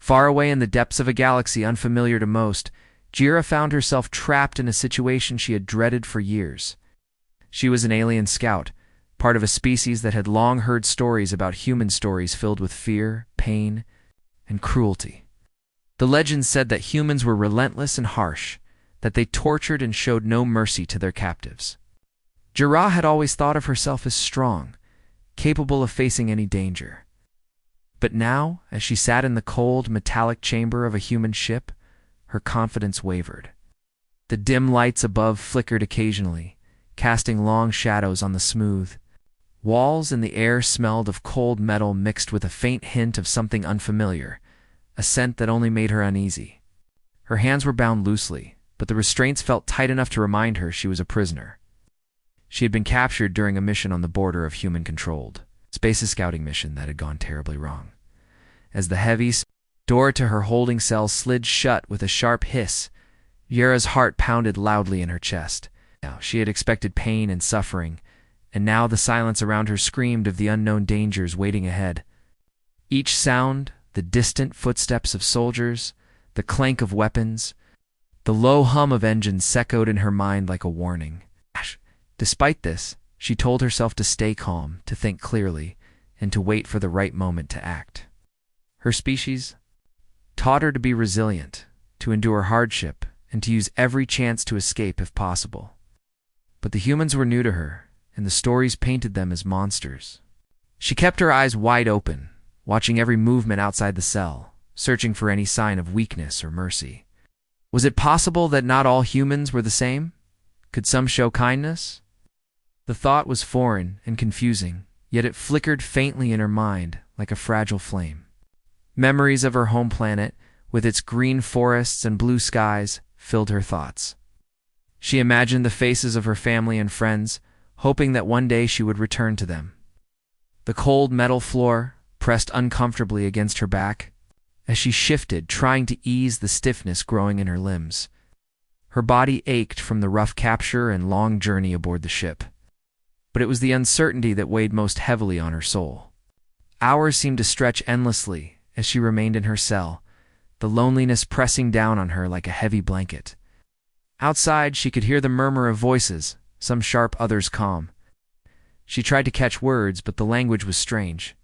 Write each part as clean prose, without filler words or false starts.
Far away in the depths of a galaxy unfamiliar to most, Jira found herself trapped in a situation she had dreaded for years. She was an alien scout, part of a species that had long heard stories about human stories filled with fear, pain, and cruelty. The legends said that humans were relentless and harsh, that they tortured and showed no mercy to their captives. Jira had always thought of herself as strong, capable of facing any danger. But now, as she sat in the cold, metallic chamber of a human ship, her confidence wavered. The dim lights above flickered occasionally, casting long shadows on the smooth walls, and the air smelled of cold metal mixed with a faint hint of something unfamiliar, a scent that only made her uneasy. Her hands were bound loosely, but the restraints felt tight enough to remind her she was a prisoner. She had been captured during a mission on the border of human-controlled space scouting mission that had gone terribly wrong. As the heavy door to her holding cell slid shut with a sharp hiss, Yera's heart pounded loudly in her chest. Now, she had expected pain and suffering, and now the silence around her screamed of the unknown dangers waiting ahead. Each sound, the distant footsteps of soldiers, the clank of weapons, the low hum of engines echoed in her mind like a warning. Despite this, she told herself to stay calm, to think clearly, and to wait for the right moment to act. Her species taught her to be resilient, to endure hardship, and to use every chance to escape if possible. But the humans were new to her, and the stories painted them as monsters. She kept her eyes wide open, watching every movement outside the cell, searching for any sign of weakness or mercy. Was it possible that not all humans were the same? Could some show kindness? The thought was foreign and confusing, yet it flickered faintly in her mind like a fragile flame. Memories of her home planet, with its green forests and blue skies, filled her thoughts. She imagined the faces of her family and friends, hoping that one day she would return to them. The cold metal floor pressed uncomfortably against her back as she shifted, trying to ease the stiffness growing in her limbs. Her body ached from the rough capture and long journey aboard the ship. But it was the uncertainty that weighed most heavily on her soul. Hours seemed to stretch endlessly as she remained in her cell, the loneliness pressing down on her like a heavy blanket. Outside, she could hear the murmur of voices, some sharp, others calm. She tried to catch words, but the language was strange,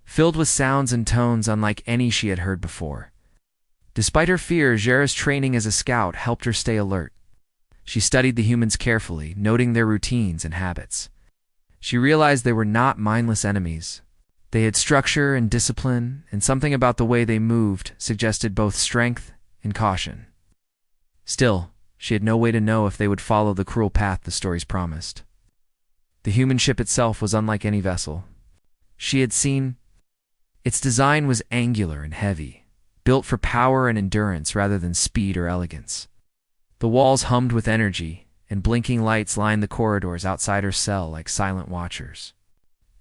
filled with sounds and tones unlike any she had heard before. Despite her fear, Jera's training as a scout helped her stay alert. She studied the humans carefully, noting their routines and habits. She realized they were not mindless enemies. They had structure and discipline, and something about the way they moved suggested both strength and caution. Still, she had no way to know if they would follow the cruel path the stories promised. The human ship itself was unlike any vessel she had seen. Its design was angular and heavy, built for power and endurance rather than speed or elegance. The walls hummed with energy, and blinking lights lined the corridors outside her cell like silent watchers.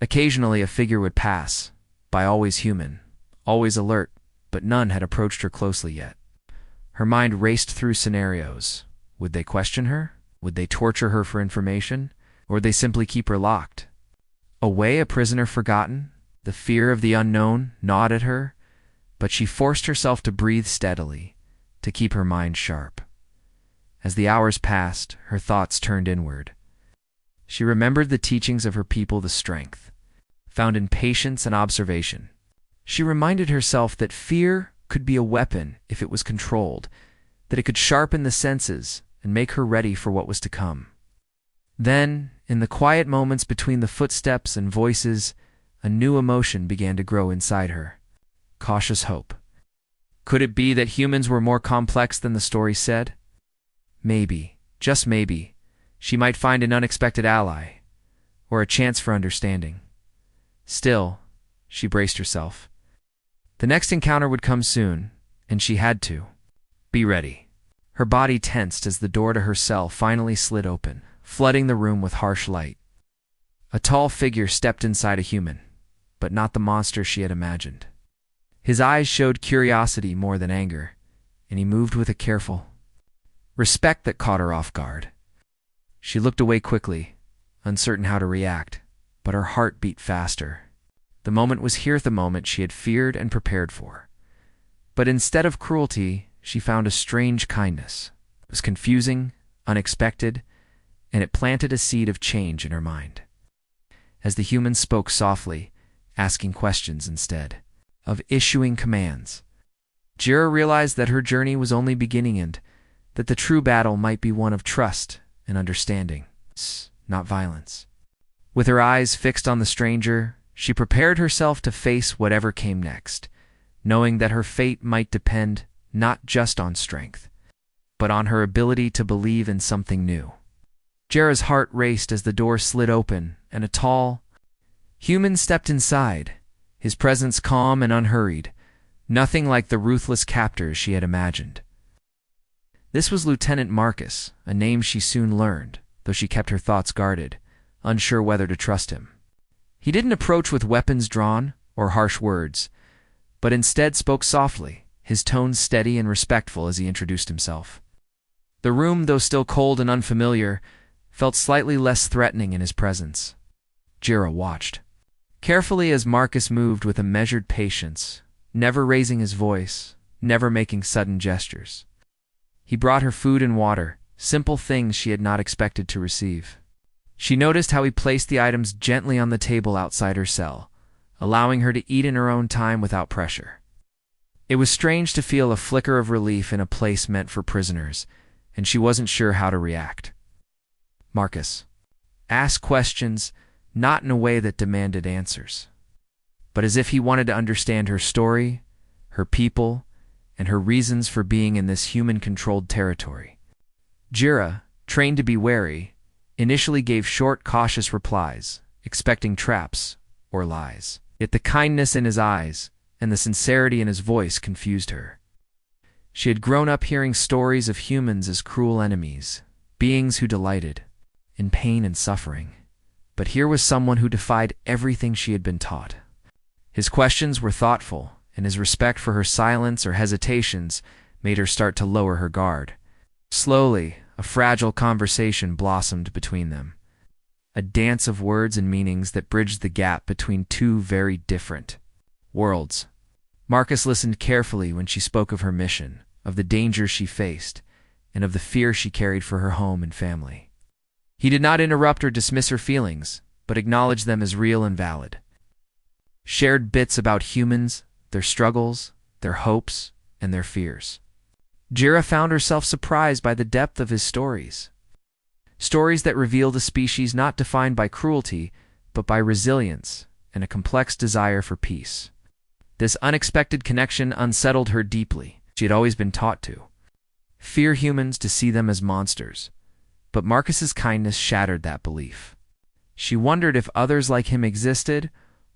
Occasionally a figure would pass, by always human, always alert, but none had approached her closely yet. Her mind raced through scenarios. Would they question her? Would they torture her for information? Or would they simply keep her locked? Away, a prisoner forgotten? The fear of the unknown gnawed at her, but she forced herself to breathe steadily, to keep her mind sharp. As the hours passed, her thoughts turned inward. She remembered the teachings of her people, the strength found in patience and observation. She reminded herself that fear could be a weapon if it was controlled, that it could sharpen the senses and make her ready for what was to come. Then, in the quiet moments between the footsteps and voices, a new emotion began to grow inside her. Cautious hope. Could it be that humans were more complex than the story said? Maybe, just maybe, she might find an unexpected ally, or a chance for understanding. Still, she braced herself. The next encounter would come soon, and she had to be ready. Her body tensed as the door to her cell finally slid open, flooding the room with harsh light. A tall figure stepped inside a human, but not the monster she had imagined. His eyes showed curiosity more than anger, and he moved with a careful respect that caught her off guard. She looked away quickly, uncertain how to react, but her heart beat faster. The moment was here, the moment she had feared and prepared for. But instead of cruelty, she found a strange kindness. It was confusing, unexpected, and it planted a seed of change in her mind. As the humans spoke softly, asking questions instead of issuing commands, Jira realized that her journey was only beginning and that the true battle might be one of trust and understanding, not violence. With her eyes fixed on the stranger, she prepared herself to face whatever came next, knowing that her fate might depend not just on strength, but on her ability to believe in something new. Jera's heart raced as the door slid open and a tall human stepped inside, his presence calm and unhurried, nothing like the ruthless captors she had imagined. This was Lieutenant Marcus, a name she soon learned, though she kept her thoughts guarded, unsure whether to trust him. He didn't approach with weapons drawn or harsh words, but instead spoke softly, his tone steady and respectful as he introduced himself. The room, though still cold and unfamiliar, felt slightly less threatening in his presence. Jira watched carefully as Marcus moved with a measured patience, never raising his voice, never making sudden gestures. He brought her food and water, simple things she had not expected to receive. She noticed how he placed the items gently on the table outside her cell, allowing her to eat in her own time without pressure. It was strange to feel a flicker of relief in a place meant for prisoners, and she wasn't sure how to react. Marcus asked questions, not in a way that demanded answers, but as if he wanted to understand her story, her people, and her reasons for being in this human-controlled territory. Jira, trained to be wary, initially gave short, cautious replies, expecting traps or lies. Yet the kindness in his eyes and the sincerity in his voice confused her. She had grown up hearing stories of humans as cruel enemies, beings who delighted in pain and suffering. But here was someone who defied everything she had been taught. His questions were thoughtful, and his respect for her silence or hesitations made her start to lower her guard. Slowly, a fragile conversation blossomed between them, a dance of words and meanings that bridged the gap between two very different worlds. Marcus listened carefully when she spoke of her mission, of the dangers she faced, and of the fear she carried for her home and family. He did not interrupt or dismiss her feelings, but acknowledged them as real and valid. Shared bits about humans, their struggles, their hopes, and their fears. Jira found herself surprised by the depth of his stories. Stories that revealed a species not defined by cruelty, but by resilience and a complex desire for peace. This unexpected connection unsettled her deeply. She had always been taught to fear humans, to see them as monsters, but Marcus's kindness shattered that belief. She wondered if others like him existed,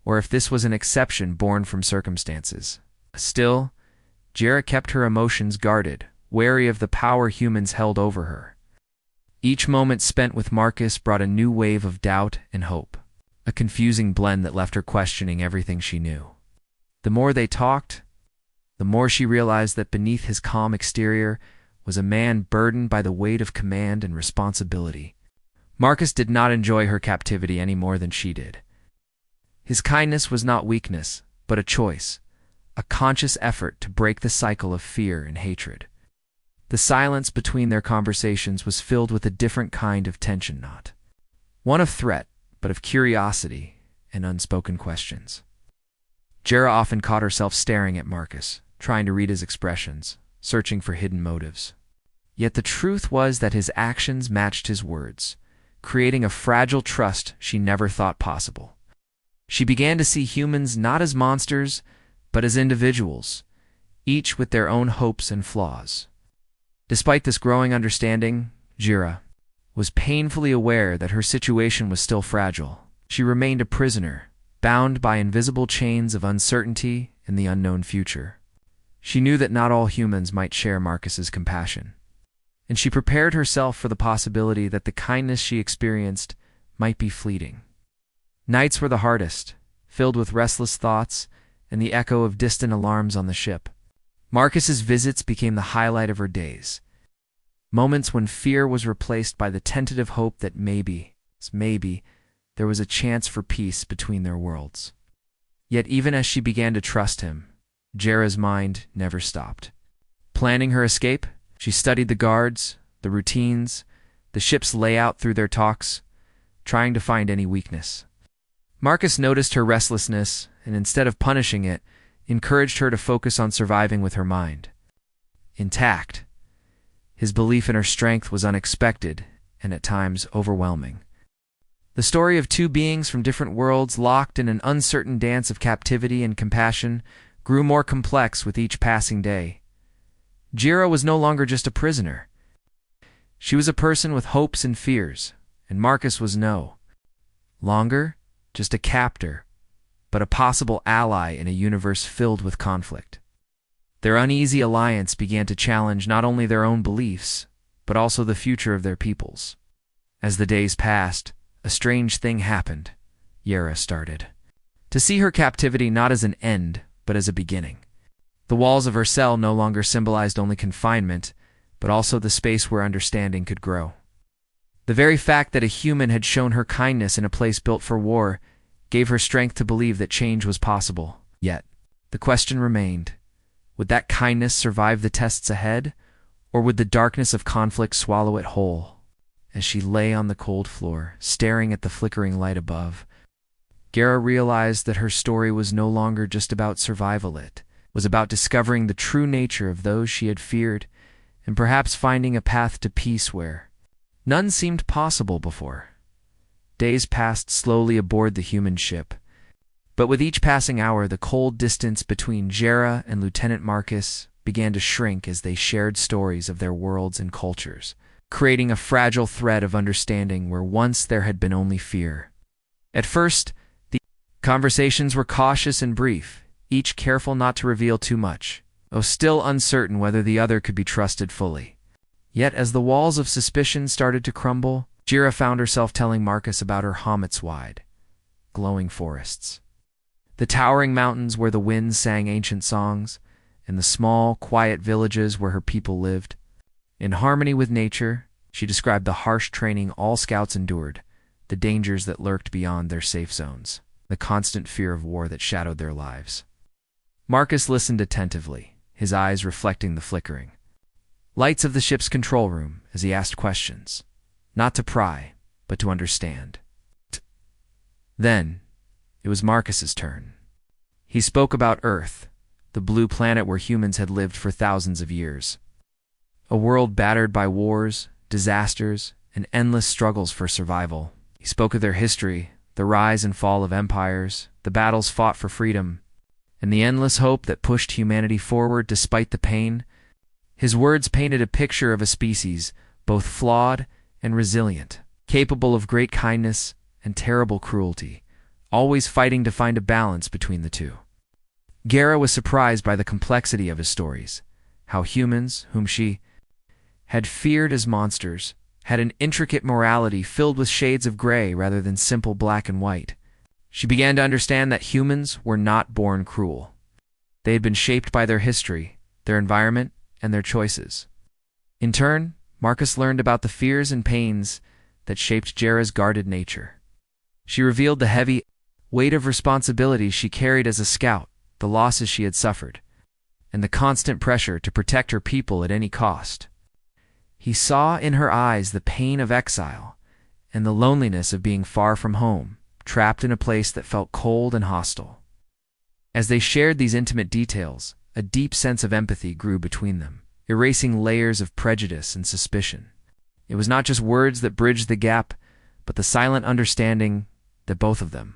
or if this was an exception born from circumstances. Still, Jira kept her emotions guarded, wary of the power humans held over her. Each moment spent with Marcus brought a new wave of doubt and hope, a confusing blend that left her questioning everything she knew. The more they talked, the more she realized that beneath his calm exterior was a man burdened by the weight of command and responsibility. Marcus did not enjoy her captivity any more than she did. His kindness was not weakness, but a choice, a conscious effort to break the cycle of fear and hatred. The silence between their conversations was filled with a different kind of tension, not one of threat, but of curiosity and unspoken questions. Jera often caught herself staring at Marcus, trying to read his expressions, searching for hidden motives. Yet the truth was that his actions matched his words, creating a fragile trust she never thought possible. She began to see humans not as monsters, but as individuals, each with their own hopes and flaws. Despite this growing understanding, Jira was painfully aware that her situation was still fragile. She remained a prisoner, bound by invisible chains of uncertainty and the unknown future. She knew that not all humans might share Marcus's compassion, and she prepared herself for the possibility that the kindness she experienced might be fleeting. Nights were the hardest, filled with restless thoughts and the echo of distant alarms on the ship. Marcus's visits became the highlight of her days, moments when fear was replaced by the tentative hope that maybe, there was a chance for peace between their worlds. Yet even as she began to trust him, Jera's mind never stopped. Planning her escape, she studied the guards, the routines, the ship's layout through their talks, trying to find any weakness. Marcus noticed her restlessness and, instead of punishing it, encouraged her to focus on surviving with her mind intact. His belief in her strength was unexpected and at times overwhelming. The story of two beings from different worlds locked in an uncertain dance of captivity and compassion grew more complex with each passing day. Jera was no longer just a prisoner. She was a person with hopes and fears, and Marcus was no longer just a captor, but a possible ally in a universe filled with conflict. Their uneasy alliance began to challenge not only their own beliefs, but also the future of their peoples. As the days passed, a strange thing happened. Jera started to see her captivity not as an end, but as a beginning. The walls of her cell no longer symbolized only confinement, but also the space where understanding could grow. The very fact that a human had shown her kindness in a place built for war gave her strength to believe that change was possible. Yet, the question remained, would that kindness survive the tests ahead, or would the darkness of conflict swallow it whole? As she lay on the cold floor, staring at the flickering light above, Jera realized that her story was no longer just about survival. It was about discovering the true nature of those she had feared, and perhaps finding a path to peace where none seemed possible before. Days passed slowly aboard the human ship, but with each passing hour the cold distance between Jera and Lieutenant Marcus began to shrink as they shared stories of their worlds and cultures, creating a fragile thread of understanding where once there had been only fear. At first, the conversations were cautious and brief, each careful not to reveal too much, though still uncertain whether the other could be trusted fully. Yet as the walls of suspicion started to crumble, Jera found herself telling Marcus about her Hommets-wide, glowing forests, the towering mountains where the winds sang ancient songs, and the small, quiet villages where her people lived. In harmony with nature, she described the harsh training all scouts endured, the dangers that lurked beyond their safe zones, the constant fear of war that shadowed their lives. Marcus listened attentively, his eyes reflecting the flickering lights of the ship's control room as he asked questions, not to pry, but to understand. Then, it was Marcus's turn. He spoke about Earth, the blue planet where humans had lived for thousands of years. A world battered by wars, disasters, and endless struggles for survival. He spoke of their history, the rise and fall of empires, the battles fought for freedom, and the endless hope that pushed humanity forward despite the pain. His words painted a picture of a species both flawed and resilient, capable of great kindness and terrible cruelty, always fighting to find a balance between the two. Jera was surprised by the complexity of his stories, how humans, whom she had feared as monsters, had an intricate morality filled with shades of gray rather than simple black and white. She began to understand that humans were not born cruel. They had been shaped by their history, their environment, and their choices. In turn, Marcus learned about the fears and pains that shaped Jera's guarded nature. She revealed the heavy weight of responsibility she carried as a scout, the losses she had suffered, and the constant pressure to protect her people at any cost. He saw in her eyes the pain of exile and the loneliness of being far from home, trapped in a place that felt cold and hostile. As they shared these intimate details, a deep sense of empathy grew between them, erasing layers of prejudice and suspicion. It was not just words that bridged the gap, but the silent understanding that both of them,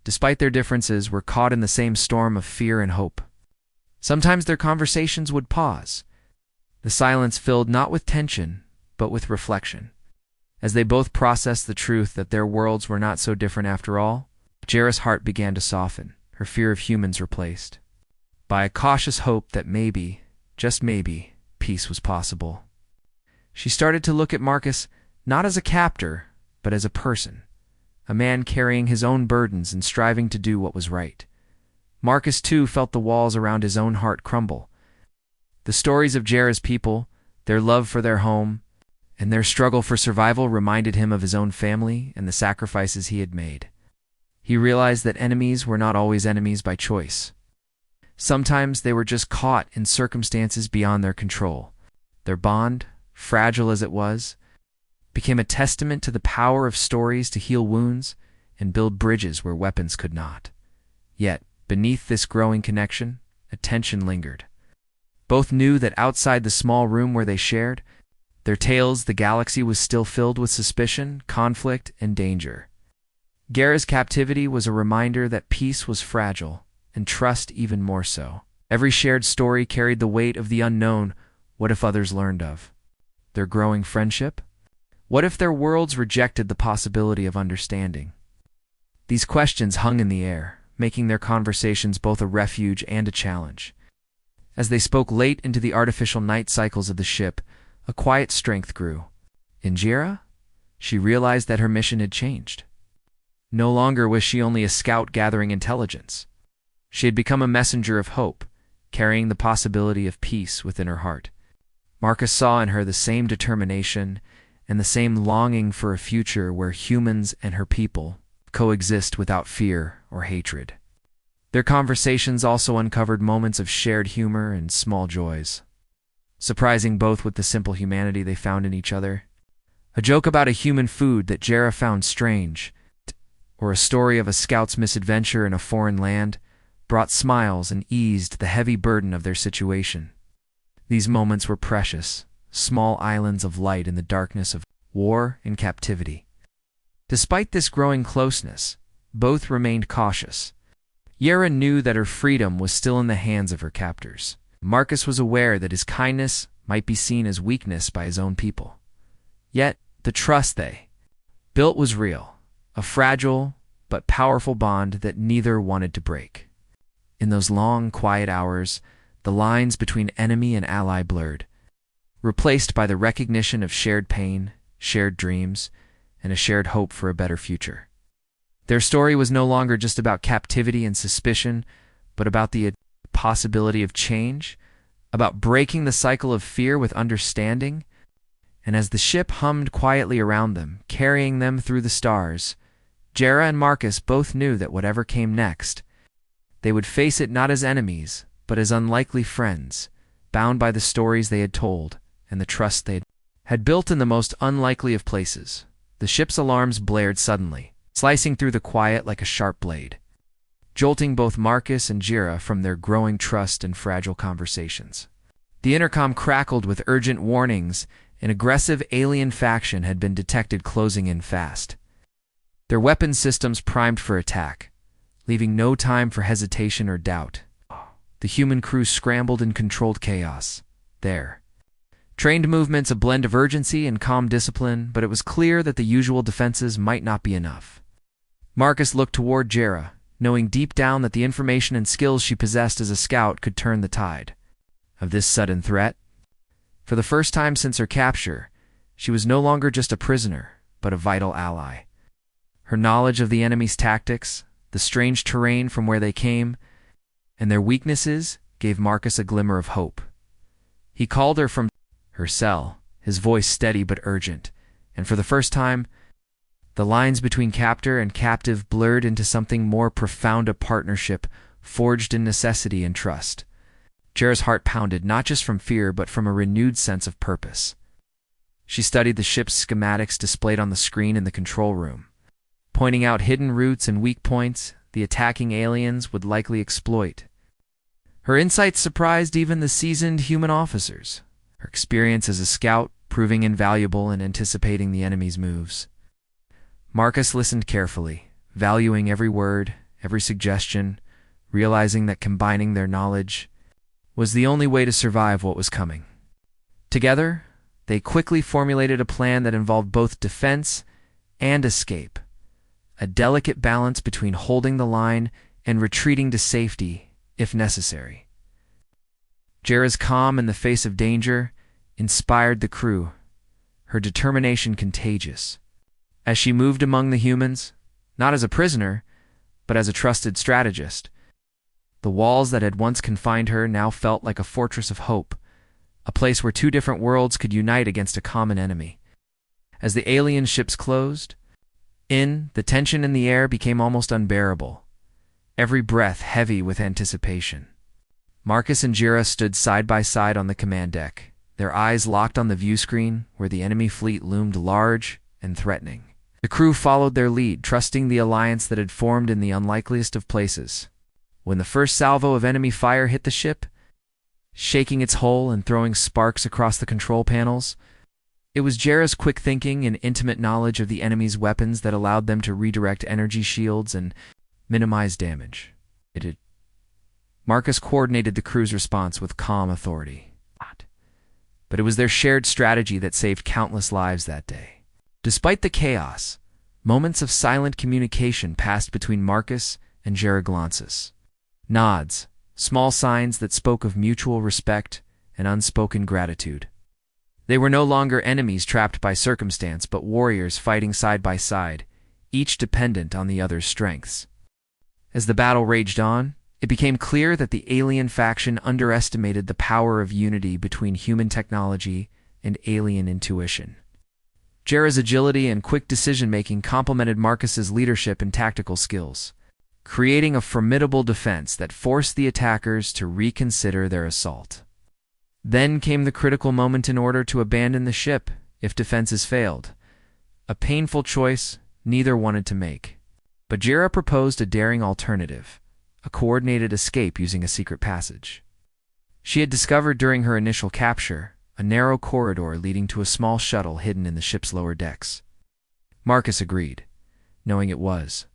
despite their differences, were caught in the same storm of fear and hope. Sometimes their conversations would pause, the silence filled not with tension, but with reflection. As they both processed the truth that their worlds were not so different after all, Jera's heart began to soften, her fear of humans replaced by a cautious hope that maybe, just maybe, peace was possible. She started to look at Marcus not as a captor, but as a person, a man carrying his own burdens and striving to do what was right. Marcus, too, felt the walls around his own heart crumble. The stories of Jera's people, their love for their home, and their struggle for survival reminded him of his own family and the sacrifices he had made. He realized that enemies were not always enemies by choice. Sometimes they were just caught in circumstances beyond their control. Their bond, fragile as it was, became a testament to the power of stories to heal wounds and build bridges where weapons could not. Yet, beneath this growing connection, a tension lingered. Both knew that outside the small room where they shared their tales, the galaxy was still filled with suspicion, conflict, and danger. Gera's captivity was a reminder that peace was fragile, and trust even more so. Every shared story carried the weight of the unknown. What if others learned of their growing friendship? What if their worlds rejected the possibility of understanding? These questions hung in the air, making their conversations both a refuge and a challenge. As they spoke late into the artificial night cycles of the ship, a quiet strength grew. In Gera, she realized that her mission had changed. No longer was she only a scout gathering intelligence. She had become a messenger of hope, carrying the possibility of peace within her heart. Marcus saw in her the same determination and the same longing for a future where humans and her people coexist without fear or hatred. Their conversations also uncovered moments of shared humor and small joys, surprising both with the simple humanity they found in each other. A joke about a human food that Gera found strange, or a story of a scout's misadventure in a foreign land, brought smiles and eased the heavy burden of their situation. These moments were precious, small islands of light in the darkness of war and captivity. Despite this growing closeness, both remained cautious. Gera knew that her freedom was still in the hands of her captors. Marcus was aware that his kindness might be seen as weakness by his own people. Yet, the trust they built was real, a fragile but powerful bond that neither wanted to break. In those long, quiet hours, the lines between enemy and ally blurred, replaced by the recognition of shared pain, shared dreams, and a shared hope for a better future. Their story was no longer just about captivity and suspicion, but about the possibility of change, about breaking the cycle of fear with understanding. And as the ship hummed quietly around them, carrying them through the stars, Gera and Marcus both knew that whatever came next, they would face it not as enemies, but as unlikely friends, bound by the stories they had told and the trust they had built in the most unlikely of places. The ship's alarms blared suddenly, slicing through the quiet like a sharp blade, jolting both Marcus and Gera from their growing trust and fragile conversations. The intercom crackled with urgent warnings. An aggressive alien faction had been detected closing in fast, their weapons systems primed for attack, leaving no time for hesitation or doubt. The human crew scrambled in controlled chaos. Their trained movements a blend of urgency and calm discipline, but it was clear that the usual defenses might not be enough. Marcus looked toward Gera, knowing deep down that the information and skills she possessed as a scout could turn the tide of this sudden threat. For the first time since her capture, she was no longer just a prisoner, but a vital ally. Her knowledge of the enemy's tactics, the strange terrain from where they came, and their weaknesses gave Marcus a glimmer of hope. He called her from her cell, his voice steady but urgent, and for the first time, the lines between captor and captive blurred into something more profound, a partnership forged in necessity and trust. Gera's heart pounded, not just from fear, but from a renewed sense of purpose. She studied the ship's schematics displayed on the screen in the control room, pointing out hidden routes and weak points the attacking aliens would likely exploit. Her insights surprised even the seasoned human officers, her experience as a scout proving invaluable in anticipating the enemy's moves. Marcus listened carefully, valuing every word, every suggestion, realizing that combining their knowledge was the only way to survive what was coming. Together, they quickly formulated a plan that involved both defense and escape, a delicate balance between holding the line and retreating to safety if necessary. Gera's calm in the face of danger inspired the crew, her determination contagious. As she moved among the humans, not as a prisoner, but as a trusted strategist, the walls that had once confined her now felt like a fortress of hope, a place where two different worlds could unite against a common enemy. As the alien ships closed in, the tension in the air became almost unbearable, every breath heavy with anticipation. Marcus and Jira stood side by side on the command deck, their eyes locked on the view screen where the enemy fleet loomed large and threatening. The crew followed their lead, trusting the alliance that had formed in the unlikeliest of places. When the first salvo of enemy fire hit the ship, shaking its hull and throwing sparks across the control panels, it was Jera's quick thinking and intimate knowledge of the enemy's weapons that allowed them to redirect energy shields and minimize damage. Marcus coordinated the crew's response with calm authority. But it was their shared strategy that saved countless lives that day. Despite the chaos, moments of silent communication passed between Marcus and Jera Glancis. Nods, small signs that spoke of mutual respect and unspoken gratitude. They were no longer enemies trapped by circumstance, but warriors fighting side by side, each dependent on the other's strengths. As the battle raged on, it became clear that the alien faction underestimated the power of unity between human technology and alien intuition. Jera's agility and quick decision-making complemented Marcus's leadership and tactical skills, creating a formidable defense that forced the attackers to reconsider their assault. Then came the critical moment in order to abandon the ship if defenses failed, a painful choice neither wanted to make. But Jera proposed a daring alternative, a coordinated escape using a secret passage. She had discovered during her initial capture a narrow corridor leading to a small shuttle hidden in the ship's lower decks. Marcus agreed, knowing it was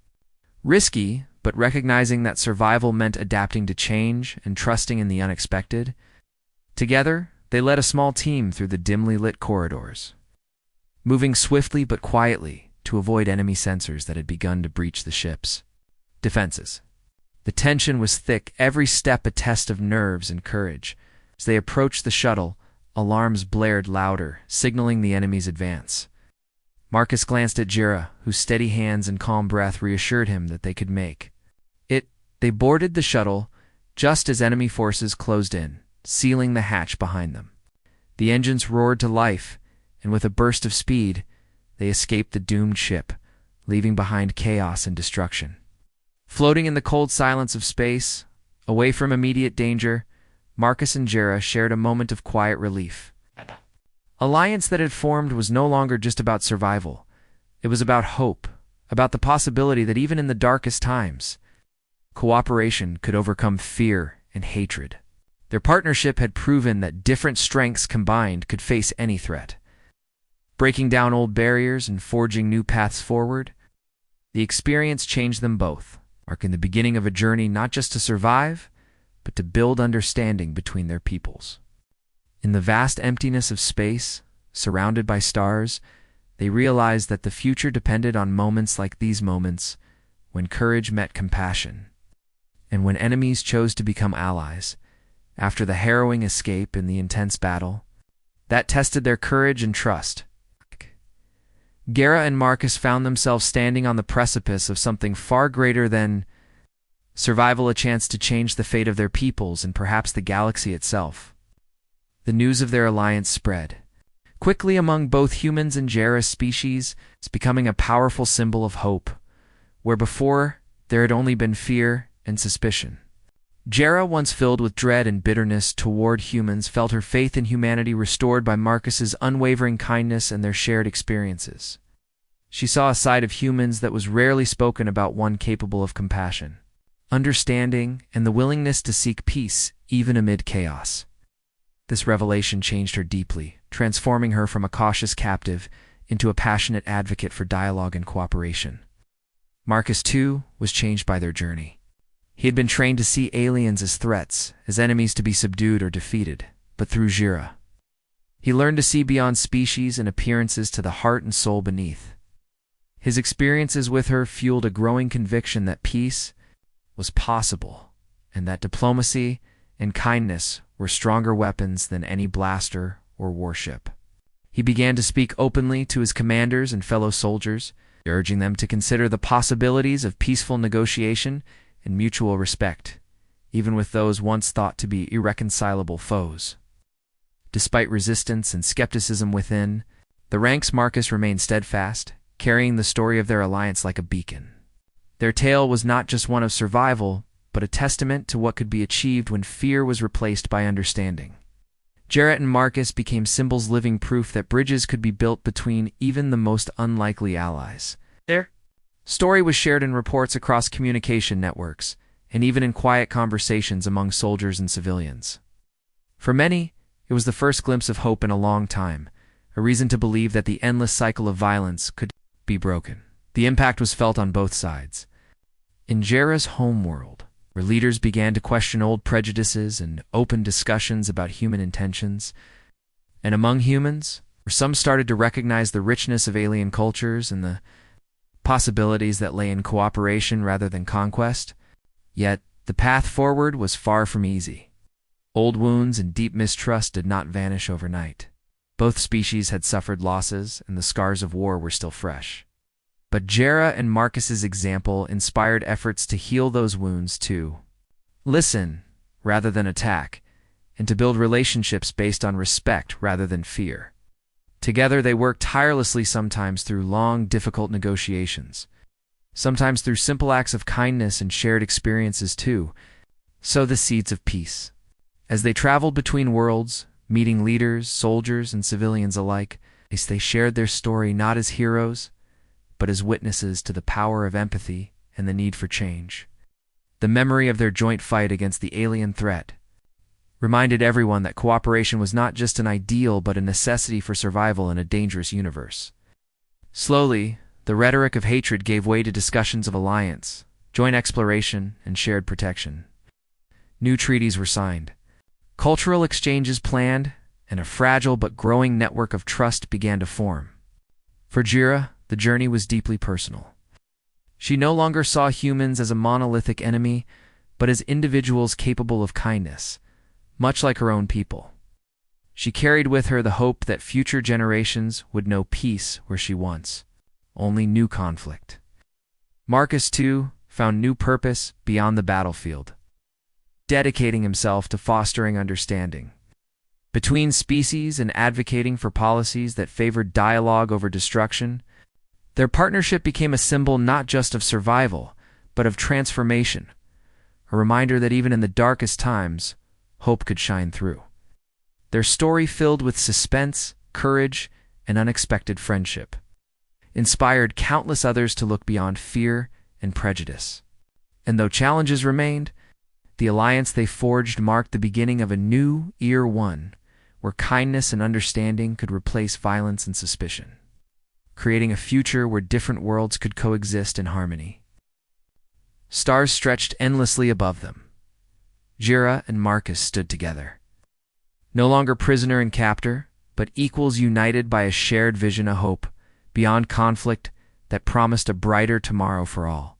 risky, but recognizing that survival meant adapting to change and trusting in the unexpected. Together, they led a small team through the dimly lit corridors, moving swiftly but quietly to avoid enemy sensors that had begun to breach the ship's defenses. The tension was thick, every step a test of nerves and courage. As they approached the shuttle, alarms blared louder, signaling the enemy's advance. Marcus glanced at Jera, whose steady hands and calm breath reassured him that they could make it. They boarded the shuttle just as enemy forces closed in, sealing the hatch behind them. The engines roared to life, and with a burst of speed, they escaped the doomed ship, leaving behind chaos and destruction. Floating in the cold silence of space, away from immediate danger, Marcus and Jera shared a moment of quiet relief. Alliance that had formed was no longer just about survival. It was about hope, about the possibility that even in the darkest times, cooperation could overcome fear and hatred. Their partnership had proven that different strengths combined could face any threat. Breaking down old barriers and forging new paths forward, the experience changed them both, marking the beginning of a journey not just to survive, but to build understanding between their peoples. In the vast emptiness of space, surrounded by stars, they realized that the future depended on moments like these moments, when courage met compassion, and when enemies chose to become allies. After the harrowing escape and the intense battle, that tested their courage and trust. Jera and Marcus found themselves standing on the precipice of something far greater than survival, a chance to change the fate of their peoples and perhaps the galaxy itself. The news of their alliance spread quickly among both humans and Jera's species, becoming a powerful symbol of hope, where before there had only been fear and suspicion. Jera, once filled with dread and bitterness toward humans, felt her faith in humanity restored by Marcus's unwavering kindness and their shared experiences. She saw a side of humans that was rarely spoken about, one capable of compassion, understanding, and the willingness to seek peace even amid chaos. This revelation changed her deeply, transforming her from a cautious captive into a passionate advocate for dialogue and cooperation. Marcus, too, was changed by their journey. He had been trained to see aliens as threats, as enemies to be subdued or defeated, but through Jera, he learned to see beyond species and appearances to the heart and soul beneath. His experiences with her fueled a growing conviction that peace was possible, and that diplomacy and kindness were stronger weapons than any blaster or warship. He began to speak openly to his commanders and fellow soldiers, urging them to consider the possibilities of peaceful negotiation and mutual respect, even with those once thought to be irreconcilable foes. Despite resistance and skepticism within the ranks, Marcus remained steadfast, carrying the story of their alliance like a beacon. Their tale was not just one of survival, but a testament to what could be achieved when fear was replaced by understanding. Jarrett and Marcus became symbols, living proof that bridges could be built between even the most unlikely allies. Their story was shared in reports across communication networks, and even in quiet conversations among soldiers and civilians. For many, it was the first glimpse of hope in a long time, a reason to believe that the endless cycle of violence could be broken. The impact was felt on both sides. In Jarrah's homeworld, where leaders began to question old prejudices and open discussions about human intentions, and among humans, where some started to recognize the richness of alien cultures and the possibilities that lay in cooperation rather than conquest, yet the path forward was far from easy. Old wounds and deep mistrust did not vanish overnight. Both species had suffered losses, and the scars of war were still fresh. But Jarrah and Marcus's example inspired efforts to heal those wounds to listen rather than attack, and to build relationships based on respect rather than fear. Together they worked tirelessly, sometimes through long, difficult negotiations, sometimes through simple acts of kindness and shared experiences too, sow the seeds of peace. As they traveled between worlds, meeting leaders, soldiers, and civilians alike, they shared their story not as heroes, but as witnesses to the power of empathy and the need for change. The memory of their joint fight against the alien threat reminded everyone that cooperation was not just an ideal but a necessity for survival in a dangerous universe. Slowly, the rhetoric of hatred gave way to discussions of alliance, joint exploration, and shared protection. New treaties were signed, cultural exchanges planned, and a fragile but growing network of trust began to form. For Jarrah, the journey was deeply personal. She no longer saw humans as a monolithic enemy, but as individuals capable of kindness, much like her own people. She carried with her the hope that future generations would know peace where she once only knew conflict. Marcus, too, found new purpose beyond the battlefield, dedicating himself to fostering understanding between species and advocating for policies that favored dialogue over destruction. Their partnership became a symbol not just of survival, but of transformation, a reminder that even in the darkest times, hope could shine through. Their story, filled with suspense, courage, and unexpected friendship, inspired countless others to look beyond fear and prejudice. And though challenges remained, the alliance they forged marked the beginning of a new Year One, where kindness and understanding could replace violence and suspicion, creating a future where different worlds could coexist in harmony. Stars stretched endlessly above them. Jarrah and Marcus stood together, no longer prisoner and captor, but equals united by a shared vision of hope beyond conflict that promised a brighter tomorrow for all.